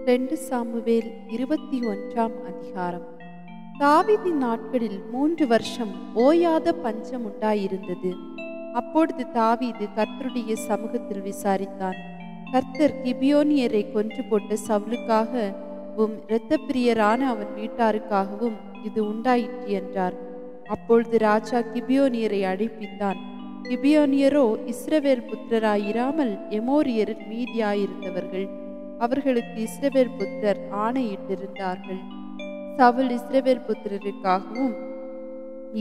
2 Samuel 21ஆம் அதிகாரம். தாவீதின் நாட்களில் 3 வருஷம் ஓயாத பஞ்சம் உண்டாயிருந்தது. அப்பொழுது தாவீது கர்த்தருடைய சமூகத்தில் விசாரித்தான். கர்த்தர் கிபியோனியரை கொன்று போட்ட சவுலுக்காகவும் இரத்தப்பிரியரான அவன் வீட்டாருக்காகவும் இது உண்டாயிற்று என்றார். அப்பொழுது ராஜா கிபியோனியரை அழைப்பித்தான். கிபியோனியரோ இஸ்ரவேல் புத்திரராயிராமல் எமோரியரில் மீதியாயிருந்தவர்கள். அவர்களுக்கு இஸ்ரவேல் புத்திரர் ஆணையிட்டிருந்தார்கள். சவுல் இஸ்ரவேல் புத்திரருக்காகவும்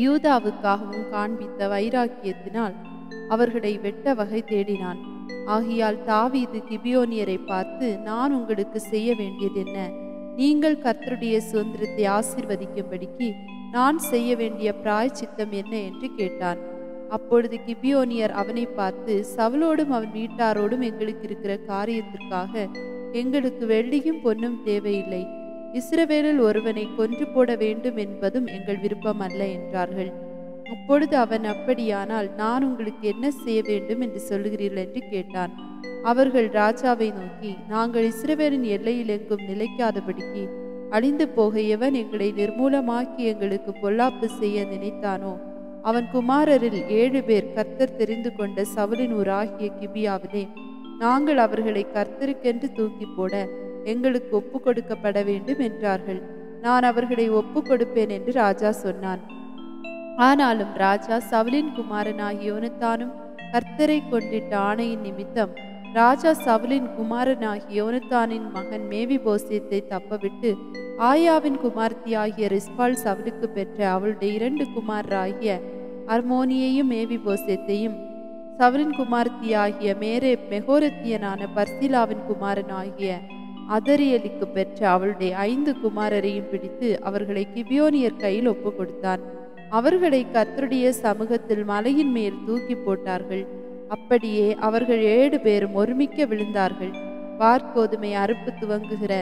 யூதாவுக்காகவும் காண்பித்த வைராக்கியத்தினால் அவர்களை வெட்ட வகை தேடினான். ஆகையால் தாவீது கிபியோனியரை பார்த்து, நான் உங்களுக்கு செய்ய வேண்டியது என்ன? நீங்கள் கர்த்தருடைய சுதந்திரத்தை ஆசீர்வதிக்கும்படிக்கு நான் செய்ய வேண்டிய பிராயச்சித்தம் என்ன என்று கேட்டான். அப்பொழுது கிபியோனியர் அவனை பார்த்து, சவுலோடும் அவன் வீட்டாரோடும் எங்களுக்கு இருக்கிற காரியத்திற்காக எங்களுக்கு வெள்ளியும் பொன்னும் தேவையில்லை. இஸ்ரவேலில் ஒருவனை கொன்று போட வேண்டும் என்பதும் எங்கள் விருப்பம் அல்ல என்றார்கள். அப்பொழுது அவன், அப்படியானால் நான் உங்களுக்கு என்ன செய்ய வேண்டும் என்று சொல்லுகிறீர்கள் என்று கேட்டான். அவர்கள் ராஜாவை நோக்கி, நாங்கள் இஸ்ரவேலின் எல்லையில் எங்கும் நிலைக்காதபடிக்கு அழிந்து போக எவன் எங்களை நிர்மூலமாக்கி எங்களுக்கு பொல்லாப்பு செய்ய நினைத்தானோ அவன் குமாரரில் 7 பேர் கர்த்தர் தெரிந்து கொண்ட சவுலின் ஊராகிய கிபியாவிலே நாங்கள் அவர்களை கர்த்தருக்கென்று தூக்கி போட எங்களுக்கு ஒப்பு கொடுக்கப்பட வேண்டும் என்றார்கள். நான் அவர்களை ஒப்பு கொடுப்பேன் என்று ராஜா சொன்னான். ஆனாலும் ராஜா சவுலின் குமாரனாகிய யோனத்தானும் கர்த்தரை கொண்டிட்ட ஆணையின் நிமித்தம் ராஜா சவுலின் குமாரனாகிய யோனத்தானின் மகன் மேவிபோசேத்தை தப்பவிட்டு ஆயாவின் குமார்த்தியாகிய ரிஸ்பாள் சவுலுக்கு பெற்ற அவளுடைய 2 குமாரராகிய அர்மோனியையும் மேவிபோசேத்தையும் சவுலின் குமார்த்தியாகிய மெகோரத்தியனான பர்சிலாவின் குமாரனாகிய அதரியலுக்கு பெற்ற அவளுடைய 5 குமாரரையும் பிடித்து அவர்களை கிபியோனியர் கையில் ஒப்பு கொடுத்தான். அவர்களை கர்த்தருடைய சமூகத்தில் மலையின் மேல் தூக்கி போட்டார்கள். அப்படியே அவர்கள் 7 பேரும் ஒருமிக்க விழுந்தார்கள். வார்கோதுமை அறுப்பு துவங்குகிற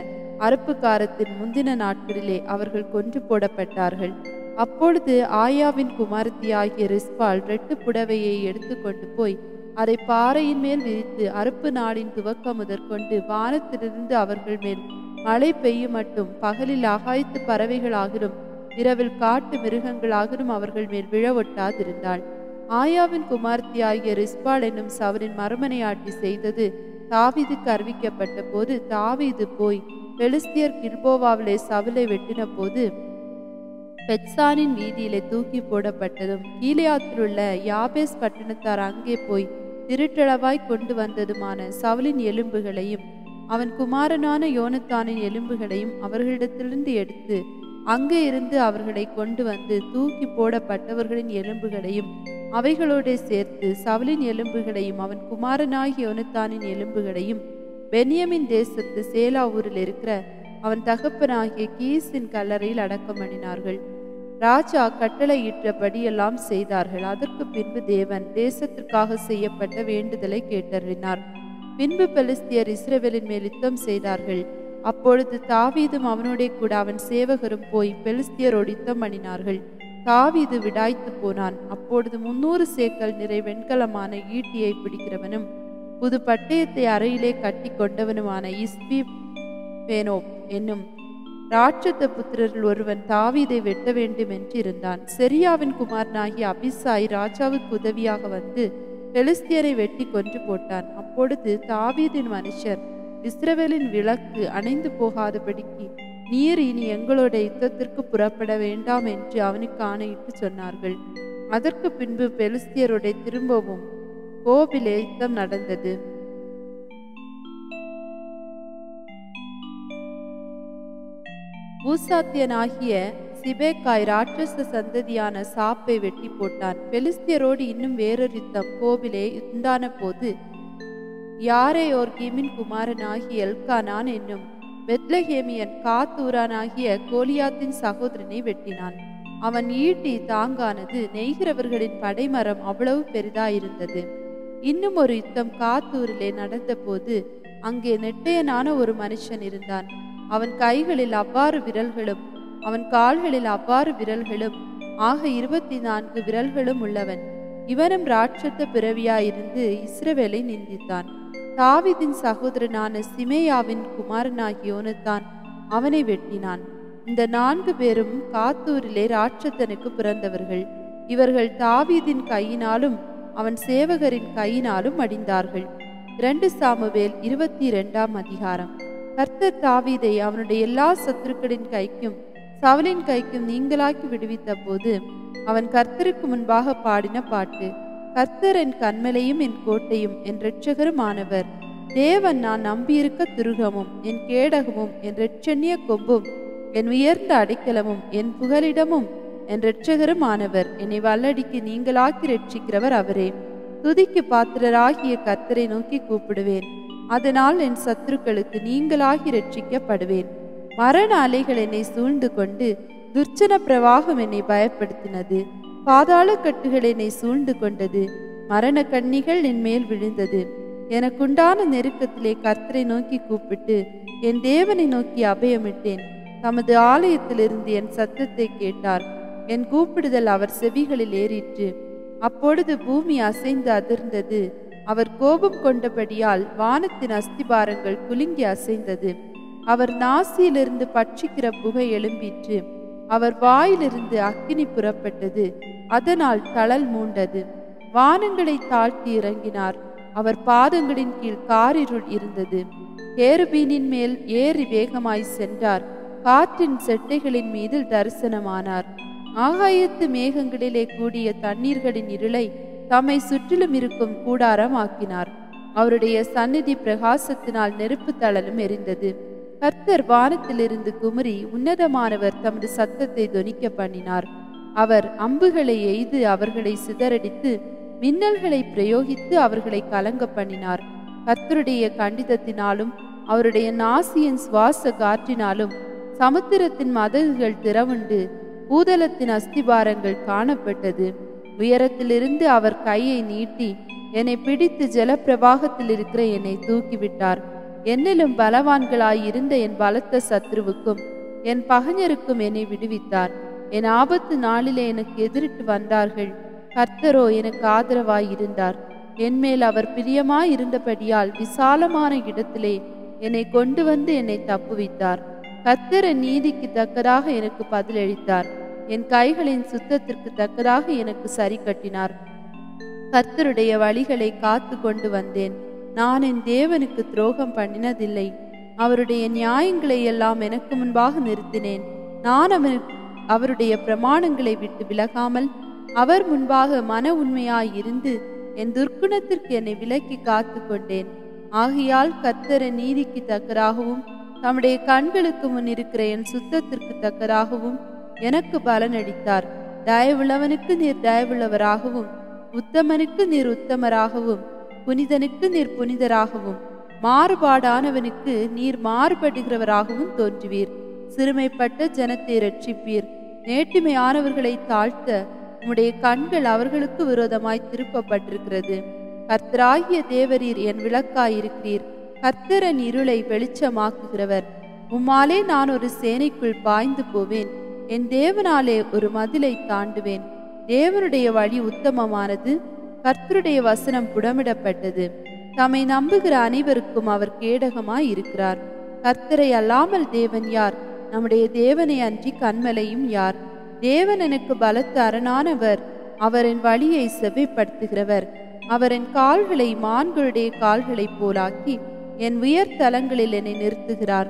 அறுப்பு காரத்தின் முந்தின நாட்களிலே அவர்கள் கொன்று போடப்பட்டார்கள். அப்பொழுது ஆயாவின் குமாரத்தியாகிய ரிஸ்பாள் 2 புடவையை எடுத்துக்கொண்டு போய் அதை பாறையின் மேல் விரித்து அறுப்பு நாளின் துவக்கம் முதற்கொண்டு வானத்திலிருந்து அவர்கள் மேல் மழை பெய்யும் மட்டும் பகலில் ஆகாயத்து பறவைகளாகிலும் இரவில் காட்டு மிருகங்களாகிலும் அவர்கள் மேல் விழ ஒட்டாதிருந்தாள். ஆயாவின் குமார்த்தியாகிய ரிஸ்பாள் என்னும் சவுலின் மறுமனையாட்டி செய்தது தாவீதுக்கு அறிவிக்கப்பட்ட போது தாவீது போய் பெலிஸ்தியர் கில்போவாவிலே சவுலை வெட்டின போது பெத்சானின் வீதியிலே தூக்கி போடப்பட்டதும் கீலேயாத்திலுள்ள யாபேஸ் பட்டணத்தார் அங்கே போய் திருட்டளவாய் கொண்டு வந்ததுமான சவுலின் எலும்புகளையும் அவன் குமாரனான யோனத்தானின் எலும்புகளையும் அவர்களிடத்திலிருந்து எடுத்து அங்கே இருந்து அவர்களை கொண்டு வந்து தூக்கி போடப்பட்டவர்களின் எலும்புகளையும் அவைகளோடு சேர்த்து சவுலின் எலும்புகளையும் அவன் குமாரனாகிய யோனத்தானின் எலும்புகளையும் பென்யமின் தேசத்து சேலா ஊரில் இருக்கிற அவன் தகப்பனாகிய கீசின் கல்லறையில் அடக்கம் பண்ணினார்கள். ராஜா கட்டளையிட்டபடி எல்லாம் செய்தார்கள். அதற்கு பின்பு தேவன் தேசத்திற்காக செய்யப்பட்ட வேண்டுதலை கேட்டறினார். பின்பு பெலிஸ்தியர் இஸ்ரவேலின் மேல் யுத்தம் செய்தார்கள். அப்பொழுது தாவீதும் அவனோட கூட அவன் சேவகரும் போய் பெலிஸ்தியரோடு யுத்தம் பண்ணினார்கள். தாவீது விடாய்த்து போனான். அப்பொழுது 300 சேக்கல் நிறை வெண்கலமான ஈட்டியை பிடிக்கிறவனும் புது பட்டயத்தை அறையிலே கட்டி கொண்டவனுமான இஸ்பிபேனோப் என்னும் ராட்சத புத்திரரில் ஒருவன் தாவீதை வெட்ட வேண்டும் என்று இருந்தான். செரியாவின் குமாரனாகிய அபிசாய் ராஜாவுக்கு உதவியாக வந்து பெலிஸ்தியரை வெட்டி கொன்று போட்டான். அப்பொழுது தாவீதின் மனுஷர், இஸ்ரவேலின் விளக்கு அணைந்து போகாதபடிக்கு நீர் இனி எங்களோட யுத்தத்திற்கு புறப்பட வேண்டாம் என்று அவனுக்கு ஆணையிட்டு சொன்னார்கள். அதற்கு பின்பு பெலிஸ்தியரோட திரும்பவும் கோபிலே யுத்தம் நடந்தது. ஊசாத்தியனாகிய சிபேக்காய் ராட்சச சந்ததியான சாப்பை வெட்டி போட்டான். பெலிஸ்தியரோடு இன்னும் வேறொரு யுத்தம் கோபிலே உண்டான போது யாரேயோர்கீமின் குமாரனாகிய எல்கானான் என்னும் பெத்லஹேமியன் காத்தூரானாகிய கோலியாத்தின் சகோதரனை வெட்டினான். அவன் ஈட்டி தாங்கானது, நெய்கிறவர்களின் படைமரம் அவ்வளவு பெரிதாயிருந்தது. இன்னும் ஒரு யுத்தம் காத்தூரிலே நடந்த போது அங்கே நெட்டையனான ஒரு மனுஷன் இருந்தான். அவன் கைகளில் அவ்வாறு விரல்களும் அவன் கால்களில் அவ்வாறு விரல்களும் ஆக 24 விரல்களும் உள்ளவன். இவனும் ராட்சத பிறவியாயிருந்து இஸ்ரவேலை நிந்தித்தான். தாவீதின் சகோதரனான சிமேயாவின் குமாரனாகிய யோனத்தான் அவனை வெட்டினான். இந்த 4 பேரும் காத்தூரிலே ராட்சத்தனுக்கு பிறந்தவர்கள். இவர்கள் தாவீதின் கையினாலும் அவன் சேவகரின் கையினாலும் அடிந்தார்கள். 2 சாமுவேல் 22ஆம் அதிகாரம். கர்த்தர் தாவீதை அவனுடைய எல்லா சத்துருக்களின் கைக்கும் சவுலின் கைக்கும் நீங்களாக்கி விடுவித்த போது அவன் கர்த்தருக்கு முன்பாக பாடின பாட்டு: கர்த்தர் என் கன்மலையும் என் கோட்டையும் என் இரட்சகரும் ஆனவர். தேவன் நான் நம்பியிருக்க துருகமும் என் கேடகமும் என் இரட்சணிய கொம்பும் என் உயர்ந்த அடைக்கலமும் என் புகலிடமும் என் இரட்சகரும் ஆனவர். என்னை வல்லடிக்கு நீங்களாக்கி ரட்சிக்கிறவர் அவரே. துதிக்கு பாத்திரராகிய கர்த்தரை நோக்கி கூப்பிடுவேன். அதனால் என் சத்துருக்களுக்கு நீங்களாகி ரட்சிக்கப்படுவேன். மரண அலைகள் என்னை சூழ்ந்து கொண்டு துர்ச்சன பிரவாகம் என்னை பயப்படுத்தினது. பாதாள கட்டுகள் என்னை சூழ்ந்து கொண்டது. மரண கண்ணிகள் என் மேல் விழுந்தது. எனக்குண்டான நெருக்கத்திலே கர்த்தரை நோக்கி கூப்பிட்டு என் தேவனை நோக்கி அபயமிட்டேன். தமது ஆலயத்திலிருந்து என் சத்தத்தை கேட்டார். என் கூப்பிடுதல் அவர் செவிகளில் ஏறிற்று. அப்பொழுது பூமி அசைந்து அதிர்ந்தது. அவர் கோபம் கொண்டபடியால் வானத்தின் அஸ்திபாரங்கள் குலுங்கி அசைந்தது. அவர் நாசியிலிருந்து பட்சிக்கிற புகை எழும்பிற்று. அவர் வாயிலிருந்து அக்கினி புறப்பட்டது. அதனால் தழல் மூண்டது. வானங்களை தாழ்த்தி இறங்கினார். அவர் பாதங்களின் கீழ் காரிருள் இருந்தது. கேருபீனின் மேல் ஏறி வேகமாய் சென்றார். காற்றின் செட்டைகளின் மீது தரிசனமானார். ஆகாயத்து மேகங்களிலே கூடிய தண்ணீர்களின் இருளை தம்மை சுற்றிலும் இருக்கும் கூடாரம் ஆக்கினார். அவருடைய சந்நிதி பிரகாசத்தினால் நெருப்பு தழலும் எரிந்தது. கர்த்தர் வானத்திலிருந்து குமுறி உன்னதமானவர் தமது சத்தத்தை தொனிக்க பண்ணினார். அவர் அம்புகளை எய்து அவர்களை சிதறடித்து மின்னல்களை பிரயோகித்து அவர்களை கலங்க பண்ணினார். கர்த்தருடைய கண்டிதத்தினாலும் அவருடைய நாசியின் சுவாச காற்றினாலும் சமுத்திரத்தின் மதகுகள் திறவுண்டு பூதலத்தின் அஸ்திபாரங்கள் காணப்பட்டது. உயரத்திலிருந்து அவர் கையை நீட்டி என்னை பிடித்து ஜலப்பிரவாகத்தில் இருக்கிற என்னை தூக்கிவிட்டார். என்னிலும் பலவான்களாயிருந்த என் பலத்த சத்ருவுக்கும் என் பகைஞருக்கும் என்னை விடுவித்தார். என் ஆபத்து நாளிலே எனக்கு எதிரிட்டு வந்தார்கள். கர்த்தரோ எனக்கு ஆதரவாயிருந்தார். என்மேல் அவர் பிரியமாயிருந்தபடியால் விசாலமான இடத்திலே என்னை கொண்டு வந்து என்னை தப்புவித்தார். கர்த்தர் என் நீதிக்கு தக்கதாக எனக்கு பதிலளித்தார். என் கைகளின் சுத்தத்திற்கு தக்கதாக எனக்கு சரி கட்டினார். கர்த்தருடைய வழிகளை காத்து கொண்டு வந்தேன். நான் என் தேவனுக்கு துரோகம் பண்ணினதில்லை. அவருடைய நியாயங்களை எல்லாம் எனக்கு முன்பாக நிறுத்தினேன். நான் அவருடைய பிரமாணங்களை விட்டு விலகாமல் அவர் முன்பாக மன உண்மையாயிருந்து என் துர்க்குணத்திற்கு என்னை விலக்கி காத்து கொண்டேன். ஆகையால் கர்த்தர் நீதிக்கு தக்கதாகவும் தம்முடைய கண்களுக்கு முன் இருக்கிற என் சுத்தத்திற்கு தக்கதாகவும் எனக்கு பலனளித்தார். தயவுள்ளவனுக்கு நீர் தயவுள்ளவராகவும் உத்தமனுக்கு நீர் உத்தமராகவும் புனிதனுக்கு நீர் புனிதராகவும் மாறுபாடானவனுக்கு நீர் மாறுபடுகிறவராகவும் தோன்றுவீர். சிறுமைப்பட்ட ஜனத்தை ரட்சிப்பீர். நேர்மையானவர்களை தாழ்த்த உம்முடைய கண்கள் அவர்களுக்கு விரோதமாய் திருப்பப்பட்டிருக்கிறது. கர்த்தராகிய தேவரீர் என் விளக்காயிருக்கிறீர். கர்த்தரன் இருளை வெளிச்சமாக்குகிறவர். உம்மாலே நான் ஒரு சேனைக்குள் பாய்ந்து போவேன். என் தேவனாலே ஒரு மதிலை தாண்டுவேன். தேவனுடைய வழி உத்தமமானது. கர்த்தருடைய வசனம் புடமிடப்பட்டது. தம்மை நம்புகிற அனைவருக்கும் அவர் கேடகமாய் இருக்கிறார். கர்த்தரை அல்லாமல் தேவன் யார்? நம்முடைய தேவனை அன்றி கன்மலையும் யார்? தேவன் எனக்கு பலத்த அரணானவர். அவர் என் வழியை செவ்வைப்படுத்துகிறவர். அவர் என் கால்களை மான்களுடைய கால்களைப் போலாக்கி என் உயர் தலங்களில் என்னை நிறுத்துகிறார்.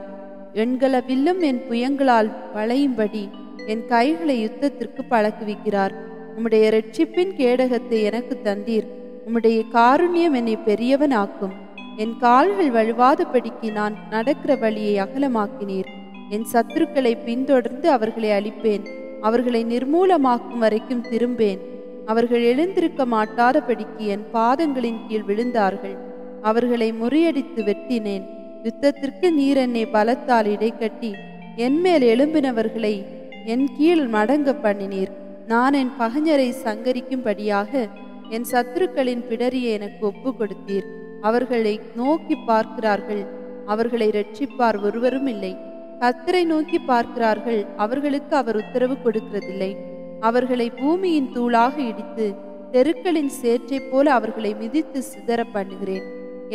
எண்கள வில்லும் என் புயங்களால் வளையும்படி என் கைகளை யுத்தத்திற்கு பழக்குவிக்கிறார். உம்முடைய இரட்சிப்பின் கேடகத்தை எனக்கு தந்தீர். உம்முடைய காருண்யம் என்னை பெரியவன் ஆக்கும். என் கால்கள் வழுவாதபடிக்கு நான் நடக்கிற வழியை அகலமாக்கினீர். என் சத்துருக்களை பின்தொடர்ந்து அவர்களை அழிப்பேன். அவர்களை நிர்மூலமாக்கும் வரைக்கும் திரும்பேன். அவர்கள் எழுந்திருக்க மாட்டாதபடிக்கு என் பாதங்களின் கீழ் விழுந்தார்கள். அவர்களை முறியடித்து வெட்டினேன். யுத்தத்திற்கு நீர் என்னை பலத்தால் இடைக்கட்டி என்மேல் எழும்பினவர்களை என் கீழ் மடங்க பண்ணினீர். நான் என் பகைஞரை சங்கரிக்கும்படியாக என் சத்துருக்களின் பிடரியை எனக்கு ஒப்பு கொடுத்தீர். அவர்களை நோக்கி பார்க்கிறார்கள், அவர்களை இரட்சிப்பார் ஒருவரும் இல்லை. கர்த்தரை நோக்கி பார்க்கிறார்கள், அவர்களுக்கு அவர் உத்தரவு கொடுக்கிறதில்லை. அவர்களை பூமியின் தூளாக இடித்து தெருக்களின் சேற்றை போல அவர்களை மிதித்து சிதற பண்ணுகிறேன்.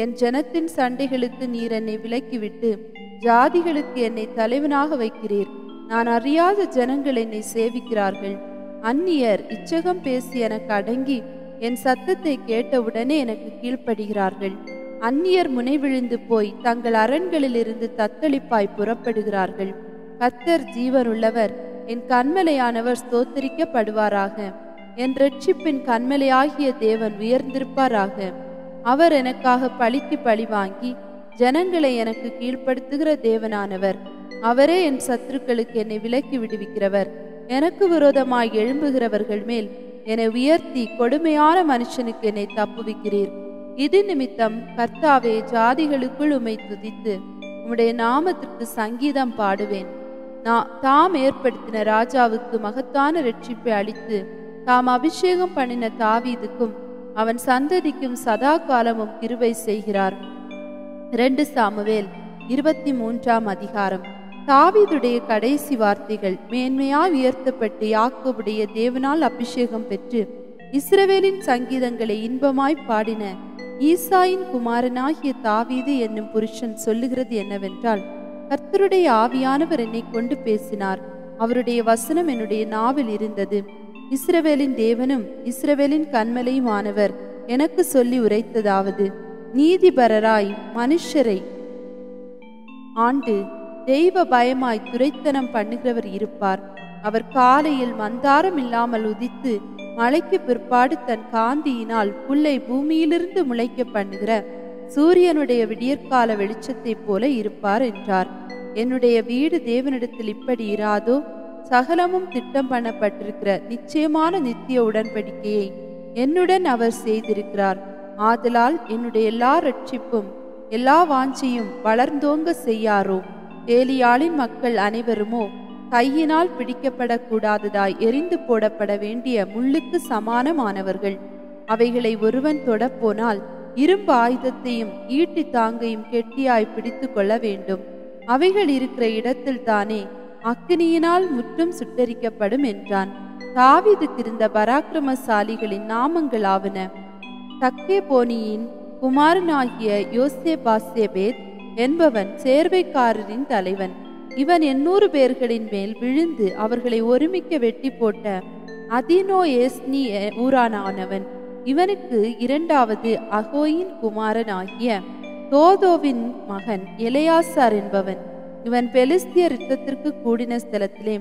என் ஜனத்தின் சண்டைகளுக்கு நீர் என்னை விலக்கிவிட்டு ஜாதிகளுக்கு என்னை தலைவனாக வைக்கிறீர். நான் அறியாத ஜனங்கள் என்னை சேவிக்கிறார்கள். அந்நியர் இச்சகம் பேசி எனக்கு அடங்கி என் சத்தத்தை கேட்டவுடனே எனக்கு கீழ்ப்படுகிறார்கள். அந்நியர் முனைவிழுந்து போய் தங்கள் அரண்களிலிருந்து தத்தளிப்பாய் புறப்படுகிறார்கள். கர்த்தர் ஜீவனுள்ளவர், என் கன்மலையானவர் ஸ்தோத்தரிக்கப்படுவாராக. என் இரட்சிப்பின் கன்மலையாகிய தேவன் உயர்ந்திருப்பாராக. அவர் எனக்காக பழிக்கு பழி வாங்கி ஜனங்களை எனக்கு கீழ்ப்படுத்துகிற தேவனானவர். அவரே என் சத்துருக்களுக்கு என்னை விலக்கி விடுவிக்கிறவர். எனக்கு விரோதமாய் எழும்புகிறவர்கள் மேல் என்னை உயர்த்தி கொடுமையான மனுஷனுக்கு என்னை தப்புவிக்கிறீர். இது நிமித்தம் கர்த்தாவே, ஜாதிகளுக்குள் உம்மை துதித்து உம்முடைய நாமத்திற்கு சங்கீதம் பாடுவேன். தாம் ஏற்படுத்தின ராஜாவுக்கு மகத்தான இரட்சிப்பை அளித்து தாம் அபிஷேகம் பண்ணின தாவீதுக்கும் அவன் சந்ததிக்கும் சதா காலமும் கிருபை செய்கிறார். 2 சாமுவேல் 23 தாவீதுடைய கடைசி வார்த்தைகள். மேன்மையாய் உயர்த்தப்பட்டு யாக்கோபுடைய தேவனால் அபிஷேகம் பெற்று இஸ்ரவேலின் சங்கீதங்களை இன்பமாய் பாடின ஈசாயின் குமாரனாகிய தாவீது என்னும் புருஷன் சொல்லுகிறது என்னவென்றால், கர்த்தருடைய ஆவியானவர் என்னை கொண்டு பேசினார். அவருடைய வசனம் என்னுடைய நாவில் இருந்தது. இஸ்ரவேலின் தேவனும் இஸ்ரவேலின் கன்மலையுமானவர் எனக்கு சொல்லி உரைத்ததாவது, நீதிபரராய் மனுஷரை ஆண்டு தெய்வ பயமாய் துரைத்தனம் பண்ணுகிறவர் இருப்பார். அவர் காலையில் மந்தாரம் இல்லாமல் உதித்து மழைக்கு பிற்பாடு தன் காந்தியினால் புல்லை பூமியிலிருந்து முளைக்க பண்ணுகிற சூரியனுடைய விடியற்கால வெளிச்சத்தை போல இருப்பார் என்றார். என்னுடைய வீடு தேவனிடத்தில் இப்படி இராதோ? சகலமும் திட்டம் பண்ணப்பட்டிருக்கிற நிச்சயமான நித்திய உடன்படிக்கையை என்னுடன் அவர் செய்திருக்கிறார். ஆதலால் என்னுடைய எல்லா ரட்சிப்பும் எல்லா வாஞ்சையும் வளர்ந்தோங்க செய்யாரோ? ஏலியாளின் மக்கள் அனைவருமோ கையினால் பிடிக்கப்படக்கூடாததாய் எரிந்து போடப்பட வேண்டிய முள்ளுக்கு சமானமானவர்கள். அவைகளை ஒருவன் தொடப்போனால் இரும்பு ஆயுதத்தையும் ஈட்டி தாங்கையும் கெட்டியாய் பிடித்து கொள்ள வேண்டும். அவைகள் இருக்கிற இடத்தில் தானே அக்கினியினால் முற்றும் சுட்டரிக்கப்படும் என்றான். தாவீதுக்கு இருந்த பராக்கிரமசாலிகளின் நாமங்களாவன: தக்கேபோனியின் குமாரனாகிய யோசேபாசேபேத் என்பவன் சேர்வைக்காரரின் தலைவன். இவன் 800 பேர்களின் மேல் விழுந்து அவர்களை ஒருமிக்க வெட்டி போட்ட அதினோ ஏஸ்னி ஊரானவன். இவனுக்கு 2வது அகோயின் குமாரனாகிய தோதோவின் மகன் எலெயாசார் என்பவன். இவன் பெலிஸ்தியர் யுத்தத்திற்கு கூடின ஸ்தலத்திலே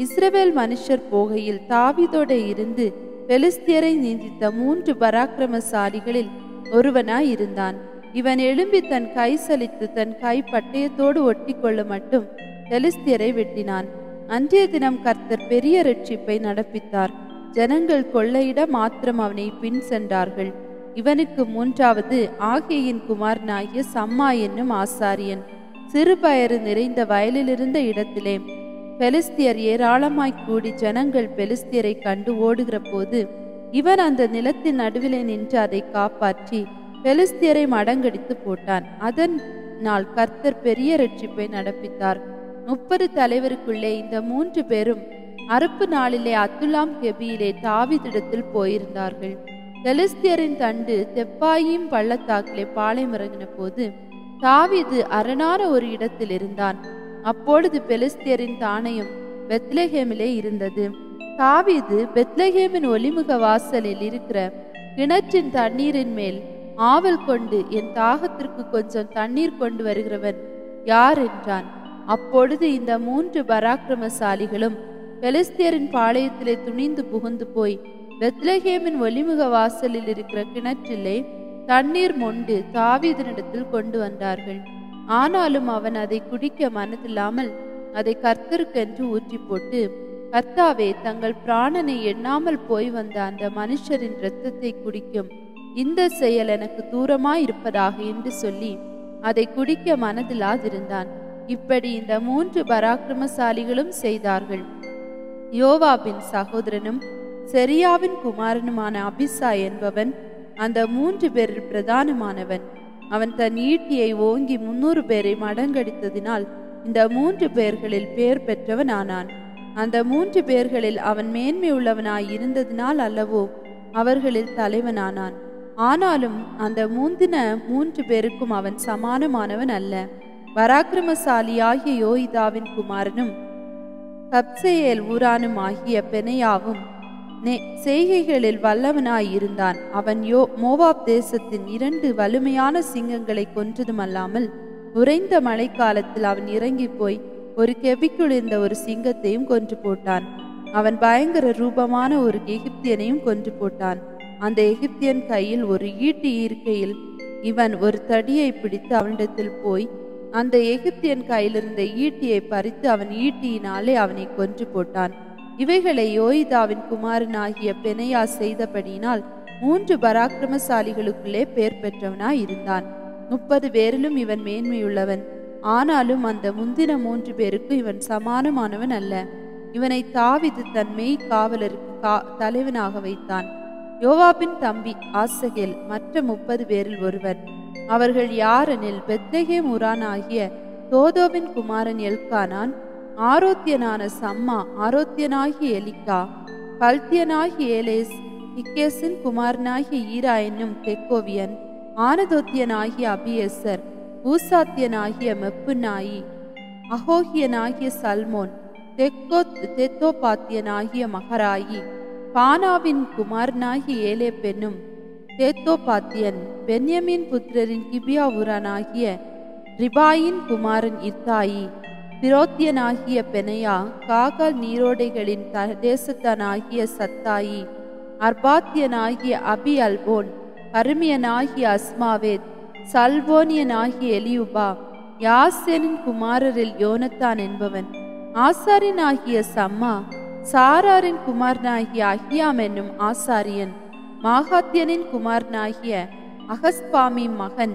இஸ்ரவேல் மனுஷர் போகையில் தாவீதோட இருந்து பெலிஸ்தியரை நீந்தித்த 3 பராக்கிரமசாலிகளில் ஒருவனாய் இருந்தான். இவன் எழும்பி தன் கை சலித்து தன் கை பட்டயத்தோடு ஒட்டி கொள்ள மட்டும் பெலிஸ்தியரை வெட்டினான். அன்றைய தினம் கர்த்தர் பெரிய இரட்சிப்பை நடப்பித்தார். ஜனங்கள் கொள்ளையிட மாத்திரம் அவனை பின் சென்றார்கள். இவனுக்கு 3வது ஆகேயின் குமாரனாகிய சம்மா என்னும் ஆசாரியன். சிறுபயறு நிறைந்த வயலிலிருந்த இடத்திலே பெலிஸ்தியர் ஏராளமாய் கூடி ஜனங்கள் பெலிஸ்தியரை கண்டு ஓடுகிற போது இவன் அந்த நிலத்தின் நடுவிலே நின்று அதை காப்பாற்றி பெலிஸ்தியரை மடங்கடித்து போட்டான். அதனால் கர்த்தர் பெரிய இரட்சிப்பை நடப்பித்தார். 30 தலைவருக்குள்ளே இந்த 3 பேரும் அறுப்பு நாளிலே அத்துலாம் கெபியிலே தாவீதிடத்தில் போயிருந்தார்கள். பெலிஸ்தியரின் தண்டு தெப்பாயிம் பள்ளத்தாக்கிலே பாளையமிறங்கின போது தாவீது அரணான ஒரு இடத்தில் இருந்தான். அப்பொழுது பெலிஸ்தியரின் தானையும் பெத்லெகேமிலே இருந்தது. தாவீது பெத்லெகேமின் ஒலிமுக வாசலில் இருக்கிற கிணற்றின் தண்ணீரின் மேல் ஆவல் கொண்டு, என் தாகத்திற்கு கொஞ்சம் தண்ணீர் கொண்டு வருகிறவன் யார் என்றான். அப்பொழுது இந்த 3 பராக்கிரமசாலிகளும் பெலிஸ்தியரின் பாளையத்திலே துணிந்து புகுந்து போய் பெத்லெகேமின் ஒலிமுக வாசலில் இருக்கிற கிணற்றிலே தண்ணீர் மொண்டு தாவீதினிடத்தில் கொண்டு வந்தார்கள். ஆனாலும் அவன் அதை குடிக்க மனதில்லாமல் அதை கர்த்தருக்கென்று ஊற்றி போட்டு, கர்த்தாவே, தங்கள் பிராணனை எண்ணாமல் போய் வந்த அந்த மனுஷரின் இரத்தத்தை குடிக்கும் இந்த செயல் எனக்கு தூரமாய் இருப்பதாக என்று சொல்லி அதை குடிக்க மனதில்லாதிருந்தான். இப்படி இந்த 3 பராக்கிரமசாலிகளும் செய்தார்கள். யோவாபின் சகோதரனும் செரியாவின் குமாரனுமான அபிசா என்பவன் அந்த 3 பேரில் பிரதானமானவன். அவன் தன் ஈட்டியை ஓங்கி 300 பேரை மடங்கடித்ததினால் இந்த 3 பேர்களில் பேர் பெற்றவன் ஆனான். அந்த 3 பேர்களில் அவன் மேன்மை உள்ளவனாய் இருந்ததினால் அல்லவோ அவர்களில் தலைவனானான். ஆனாலும் அந்த முந்தின 3 பேருக்கும் அவன் சமானமானவன் அல்ல. பராக்கிரமசாலியாகிய யோய்தாவின் குமாரனும் கப்சேயேல் ஊரானும் ஆகிய பெனையாவும் செய்கைகளில் வல்லவனாயிருந்தான். அவன் மோவாப் தேசத்தின் 2 வலிமையான சிங்கங்களை கொன்றதுமல்லாமல் உறைந்த மழைக்காலத்தில் அவன் இறங்கி போய் ஒரு கெபிக்குள் இருந்த ஒரு சிங்கத்தையும் கொன்று போட்டான். அவன் பயங்கர ரூபமான ஒரு எகிப்தியனையும் கொன்று போட்டான். அந்த எகிப்தியன் கையில் ஒரு ஈட்டி இருக்கையில் இவன் ஒரு தடியை பிடித்து அவனிடத்தில் போய் அந்த எகிப்தியன் கையிலிருந்த ஈட்டியை பறித்து அவன் ஈட்டியினாலே அவனை கொன்று போட்டான். இவைகளை யோய்தாவின் குமாரனாகிய பெனையா செய்தபடியினால் 3 பராக்கிரமசாலிகளுக்குள்ளே பேர் பெற்றவனாய் இருந்தான். 30 பேரிலும் இவன் மேன்மையுள்ளவன். ஆனாலும் அந்த முந்தின 3 பேருக்கு இவன் சமானமானவன் அல்ல. இவனை தாவீது தன் மெய் காவலருக்கு தலைவனாக வைத்தான். யோவாபின் தம்பி ஆசகேல் மற்ற 30 பேரில் ஒருவன். அவர்கள் யாரெனில் பெத்லெகேம் ஊரானாகிய தோதோவின் குமாரன் எல்கானான், ஆரோத்தியனான சம்மா, ஆரோத்தியனாகிய எலிக்கா, பல்தியனாகிய ஏலேஸ், இக்கேசின் குமாரனாகிய ஈரா என்னும் தெக்கோவியன், ஆனதோத்தியனாகிய அபியேசர், ஊசாத்தியனாகிய மெப்புனாயி, அகோகியனாகிய சல்மோன், தெத்தோபாத்தியனாகிய மகராயி, பானாவின் குமாரனாகிய ஏலே பெண்ணும் தேத்தோபாத்தியன், பென்யமின் புத்திரரின் கிபியா ஊரானாகிய ரிபாயின் குமாரன் இத்தாயி, பிரோத்தியனாகிய பெனையா, காகால் நீரோடைகளின் தேசத்தானாகிய சத்தாயி, அர்பாத்தியனாகிய அபி அல்போன், கருமியனாகிய அஸ்மாவேத், சல்போனியனாகிய எலியுபா, யாசேனின் குமாரரில் யோனத்தான் என்பவன், ஆசாரியனாகிய சம்மா, சாராரின் குமாரனாகிய அஹியாம் என்னும் ஆசாரியன், மாகாத்தியனின் குமாரனாகிய அகஸ்பாமின் மகன்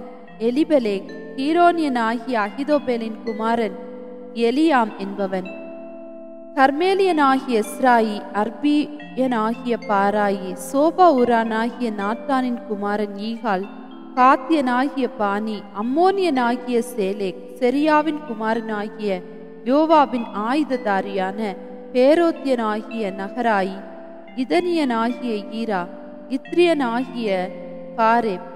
எலிபெலேக், ஹீரோனியனாகிய அகிதோபேலின் குமாரன் எலியாம் என்பவன், கர்மேலியனாகிய எஸ்ராயி, அர்பியனாகிய பாராயி, சோபா ஊரானாகிய நாத்தானின் குமாரன் ஈகால், காத்தியனாகிய பானி, அம்மோனியனாகிய சேலேக், செரியாவின் குமாரனாகிய யோவாபின் ஆயுததாரியான பேரோத்தியனாகிய நகராயி, இதனியனாகிய ஈரா, இத்ரியனாகிய காரேப்,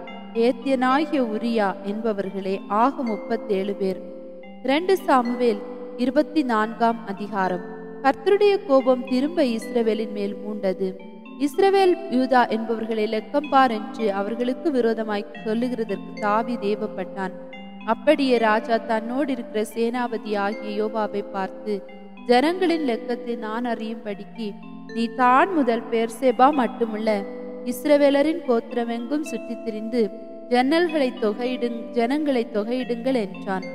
ஏத்தியனாகிய உரியா என்பவர்களே ஆக 37 பேர். 2 சாமுவேல் 24ஆம் அதிகாரம். கர்த்தருடைய கோபம் திரும்ப இஸ்ரவேலின் மேல் மூண்டது. இஸ்ரவேல் யூதா என்பவர்களை லெக்கம்பார் என்று அவர்களுக்கு விரோதமாய் சொல்லுகிறதற்கு தாவீது ஏவப்பட்டான். அப்படியே ராஜா தன்னோடு இருக்கிற சேனாபதி ஆகிய யோவாபை பார்த்து, ஜனங்களின் லெக்கத்தை நான் அறியும்படிக்கு நீ தான் முதல் பெர்சேபா மட்டுமுள்ள இஸ்ரவேலரின் கோத்திரமெங்கும் சுற்றித் திரிந்து ஜனங்களை தொகையிடுங்கள் என்றான்.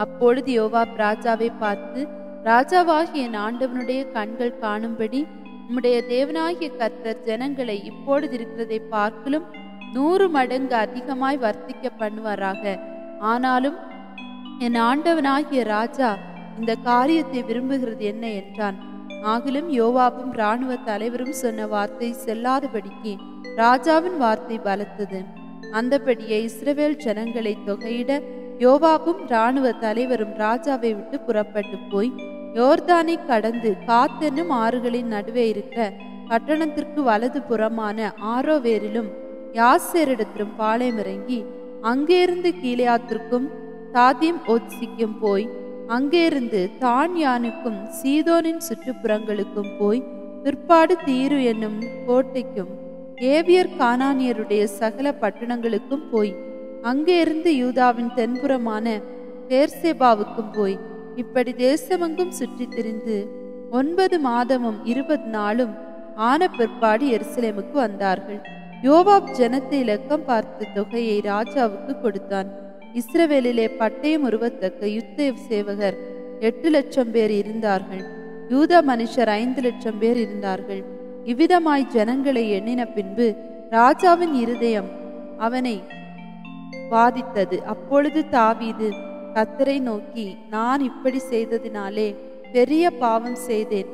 அப்பொழுது யோவாப் ராஜாவை பார்த்து, ராஜாவாகிய என் ஆண்டவனுடைய கண்கள் காணும்படி உம்முடைய தேவனாகிய கர்த்தர் ஜனங்களை இப்பொழுது இருக்கிறதை பார்க்கலும் 100 மடங்கு அதிகமாய் வர்த்திக்க பண்ணுவாராக. ஆனாலும் என் ஆண்டவனாகிய ராஜா இந்த காரியத்தை விரும்புகிறது என்ன என்றான். ஆகிலும் யோவாபும் இராணுவ தலைவரும் சொன்ன வார்த்தை செல்லாதபடிக்கு ராஜாவின் வார்த்தை பலத்தது. அந்தபடியே இஸ்ரவேல் ஜனங்களை தொகையிட யோவாபும் இராணுவ தலைவரும் ராஜாவை விட்டு புறப்பட்டு போய் யோர்தானை கடந்து காத்தென்னும் ஆறுகளின் நடுவே இருக்கிற பட்டணத்திற்கு வலது புறமான ஆரோவேரிலும் யாசேரிடத்திலும் பாளையமிறங்கி அங்கேருந்து கீலேயாத்திற்கும் தாதீம் ஓத்சிக்கும் போய் அங்கேருந்து தான்யானுக்கும் சீதோனின் சுற்றுப்புறங்களுக்கும் போய் பிற்பாடு தீரு என்னும் கோட்டைக்கும் ஏவியர் கானானியருடைய சகல பட்டணங்களுக்கும் போய் அங்கேருந்து யூதாவின் தென்புறமான பெர்சேபாவுக்கும் போய் இப்படி தேசமெங்கும் சுற்றி திரிந்து 9 மாதமும் 20 நாளும் ஆன பிற்பாடு எருசலேமுக்கு வந்தார்கள். யோவாப் ஜனத்தை லெக்கம் பார்த்த தொகையை ராஜாவுக்கு கொடுத்தான். இஸ்ரவேலிலே பட்டயம் உருவத்தக்க யுத்த சேவகர் 8 லட்சம் பேர் இருந்தார்கள். யூதா மனுஷர் 5 லட்சம் பேர் இருந்தார்கள். இவ்விதமாய் ஜனங்களை எண்ணின பின்பு ராஜாவின் இருதயம் அவனை வாதித்தது. அப்பொழுது தாவீது கர்த்தரை நோக்கி, நான் இப்படி செய்ததினாலே பெரிய பாவம் செய்தேன்.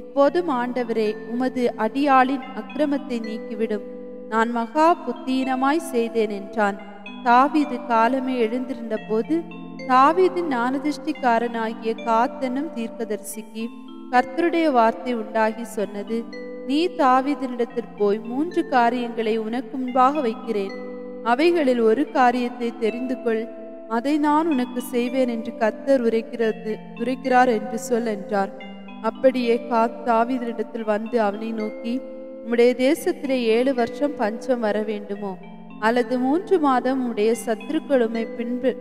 இப்போதும் ஆண்டவரே, உமது அடியாளின் அக்கிரமத்தை நீக்கிவிடும். நான் மகா புத்தீனமாய் செய்தேன் என்றான். தாவீது காலமே எழுந்திருந்த போது தாவீதின் ஞானதிஷ்டிக்காரனாகிய காத்தென்னும் தீர்க்கதரிசிக்கு கர்த்தருடைய வார்த்தை உண்டாகி சொன்னது, நீ தாவீதினிடத்தில் போய் 3 காரியங்களை உனக்கு முன்பாக வைக்கிறேன். அவைகளில் ஒரு காரியத்தை தெரிந்து கொள், அதை நான் உனக்கு செய்வேன் என்று கர்த்தர் உரைக்கிறார் என்று சொல் என்றார். அப்படியே காத் தாவீதினிடத்தில் வந்து அவனை நோக்கி, உம்முடைய தேசத்திலே 7 வருஷம் பஞ்சம் வர வேண்டுமோ, அல்லது 3 மாதம் உம்முடைய சத்துருக்கள் உம்மை பின்பு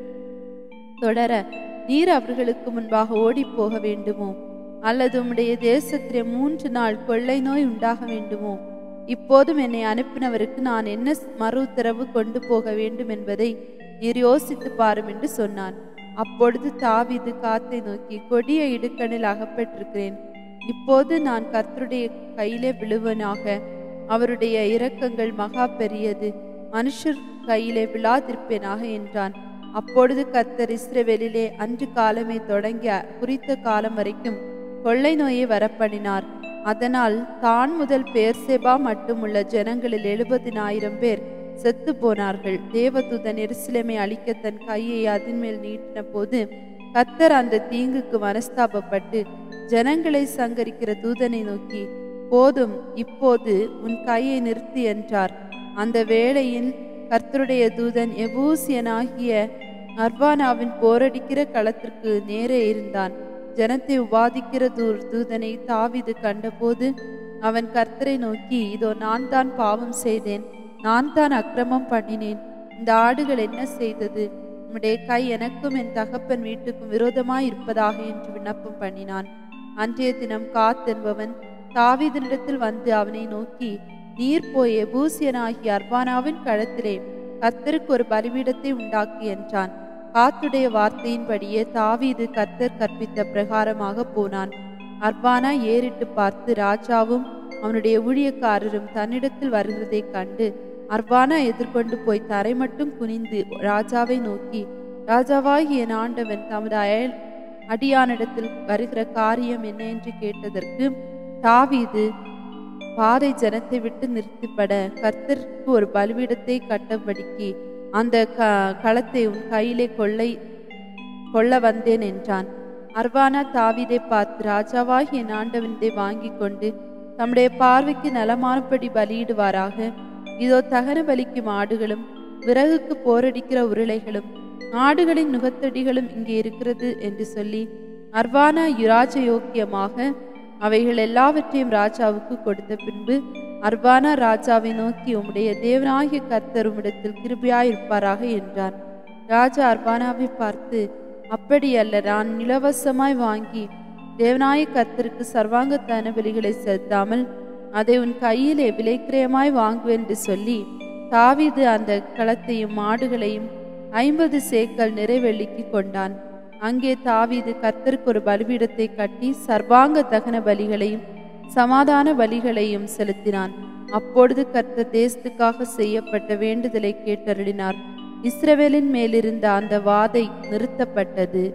தொடர நீர் அவர்களுக்கு முன்பாக ஓடி போக வேண்டுமோ, அல்லது உம்முடைய தேசத்திலே 3 நாள் கொள்ளை நோய் உண்டாக வேண்டுமோ? இப்போதும் என்னை அனுப்பினவருக்கு நான் என்ன மறு உத்தரவு கொண்டு போக வேண்டும் என்பதை நீர் யோசித்து பாரும் என்று சொன்னான். அப்பொழுது தாவீது காத்தை நோக்கி, கொடிய இடுக்கணில் அகப்பட்டிருக்கிறேன். இப்போது நான் கர்த்தருடைய கையிலே விழுவனாக. அவருடைய இரக்கங்கள் மகா பெரியது, மனுஷர் கையிலே விழாதிருப்பேனாக என்றான். அப்பொழுது கர்த்தர் இஸ்ரவேலிலே அன்று காலமே தொடங்கிய குறித்த காலம் வரைக்கும் கொள்ளை நோயை வரப்பண்ணினார். அதனால் தான் முதல் பெயர்சேபா மட்டுமுள்ள ஜனங்களில் 70,000 பேர் செத்து போனார்கள். தேவதூதன் எருசலேமை அழிக்க தன் கையை அதன் மேல் நீட்டின போது கர்த்தர் அந்த தீங்குக்கு மனஸ்தாபப்பட்டு ஜனங்களை சங்கரிக்கிற தூதனை நோக்கி, போதும், இப்போது உன் கையை நிறுத்தி என்றார். அந்த வேளையில் கர்த்தருடைய தூதன் எபூசியனாகிய அர்வானாவின் போரடிக்கிற களத்திற்கு நேரே இருந்தான். ஜனத்தை உபாதிக்கிற தூதனை தாவீது கண்டபோது அவன் கர்த்தரை நோக்கி, இதோ நான் தான் பாவம் செய்தேன், நான் தான் அக்கிரமம் பண்ணினேன். இந்த ஆடுகள் என்ன செய்தது? உம்முடைய கை எனக்கும் என் தகப்பன் வீட்டுக்கும் விரோதமாய் இருப்பதாக என்று விண்ணப்பம் பண்ணினான். அன்றைய தினம் காத் என்பவன் தாவீதினிடத்தில் வந்து அவனை நோக்கி, நீர் போய் எபூசியனாகிய அர்வானாவின் களத்திலே கர்த்தருக்கு ஒரு பலிபீடத்தை உண்டாக்கு என்றான். காத்துடைய வார்த்தையின்படியே தாவீது கர்த்தர் கற்பித்த பிரகாரமாக போனான். அர்வானா ஏறிட்டு பார்த்து ராஜாவும் அவனுடைய ஊழியக்காரரும் தன்னிடத்தில் வருகிறதை கண்டு அர்வானா எதிர்கொண்டு போய் தரை மட்டும் குனிந்து ராஜாவை நோக்கி, ராஜாவாகிய என் ஆண்டவன் தமது அடியானிடத்தில் வருகிற காரியம் என்ன என்று கேட்டதற்கு தாவீது, பாதை ஜனத்தை விட்டு நிறுத்திப்பட கர்த்தருக்கு ஒரு பலிபீடத்தை கட்டபடிக்கு அந்த களத்தை உன் கையிலே கொள்ள வந்தேன் என்றான். அர்வானா தாவீதை பார்த்து, ராஜாவாகிய என் ஆண்டவன் இதை வாங்கி கொண்டு தம்முடைய பார்வைக்கு நலமானபடி பலியிடுவாராக. இதோ தகன பலிக்கும் ஆடுகளும் விறகுக்கு போரடிக்கிற உருளைகளும் ஆடுகளின் நுகத்தடிகளும் இங்கே இருக்கிறது என்று சொல்லி அர்வானா யுராஜயோக்கியமாக அவைகள் எல்லாவற்றையும் ராஜாவுக்கு கொடுத்த பின்பு அர்வானா ராஜாவை நோக்கி, உம்முடைய தேவனாகிய கர்த்தர் உம்மிடத்தில் கிருபையாயிருப்பாராக என்றான். ராஜா அர்வானாவை பார்த்து, அப்படி அல்ல, நான் இலவசமாய் வாங்கி தேவனாய கர்த்தருக்கு சர்வாங்க தகன பலிகளை செலுத்தாமல் அதை உன் கையிலே விலைக்கிரயமாய் வாங்குவேன் என்று சொல்லி தாவீது அந்த களத்தையும் மாடுகளையும் 50 சேக்கல் நிறைவெள்ளிக்கு கொண்டான். அங்கே தாவீது கர்த்தருக்கு ஒரு பலிபீடத்தை கட்டி சர்வாங்க தகன பலிகளையும் சமாதான பலிகளையும் செலுத்தினான். அப்பொழுது கர்த்தர் தேசத்துக்காக செய்யப்பட்ட வேண்டுதலை கேட்டருளினார். இஸ்ரவேலின் மேலிருந்த அந்த வாதை நிறுத்தப்பட்டது.